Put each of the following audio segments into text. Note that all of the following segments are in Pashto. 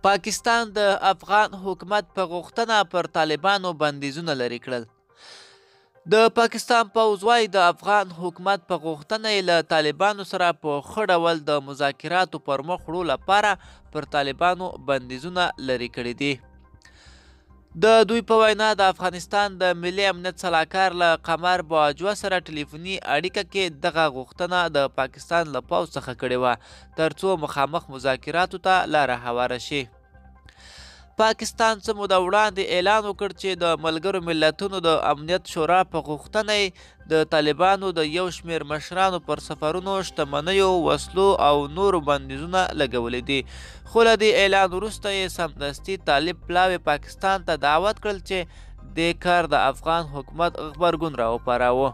پاکستان د افغان حکومت په غوښتنه پر طالبانو بندیزونه لرې کړل. د پاکستان پوځ وایي د افغان حکومت په غوښتنه یې له طالبانو سره په ښه ډول د مذاکراتو پر مخ وړو لپاره پر طالبانو بندیزونه لرې کړي دي. د دوی په وینا د افغانستان د ملي امنیت سلاکار له قمر باجوه سره ټلیفوني اړیکه کې دغه غوښتنه د پاکستان له پوځ څخه کړې وه ترڅو مخامخ مذاکراتو ته لاره هواره شي. پاکستان څه موده وړاندې اعلان وکړ چې د ملګرو ملتونو د امنیت شورا په غوښتنه یې د طالبانو د یو شمېر مشرانو پر سفرونو، شتمنیو، وسلو او نورو بندیزونه لګولي دي. خو له دې اعلان وروسته یې سمدستي طالب پلاوي پاکستان ته دعوت کړل چې دې کار د افغان حکومت غبرګون راوپاراوه.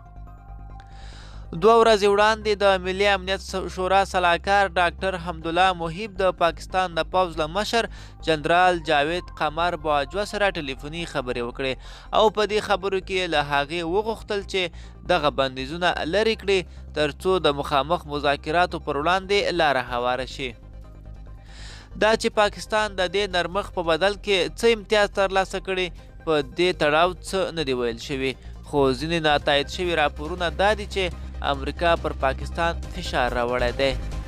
2 ورځې وړاندې د ملي امنیت شورا سلاکار ډاکټر حمدالله محیب د پاکستان د پوځ له مشر جنرال جاوید قمر باجوه سره ټلیفوني خبرې وکړې او په دې خبرو کې له هغې وغوښتل چې دغه بندیزونه لرې کړي ترڅو د مخامخ مذاکراتو پر وړاندې لاره هواره شي. دا چې پاکستان د دې نرمښت په بدل کې څه امتیاز ترلاسه کړي په دې تړاو څه نه دي ویل شوي، خو ځینې ناتایید شوي راپورونه دا دي چې امریکا پر پاکستان فشار راوړی دی.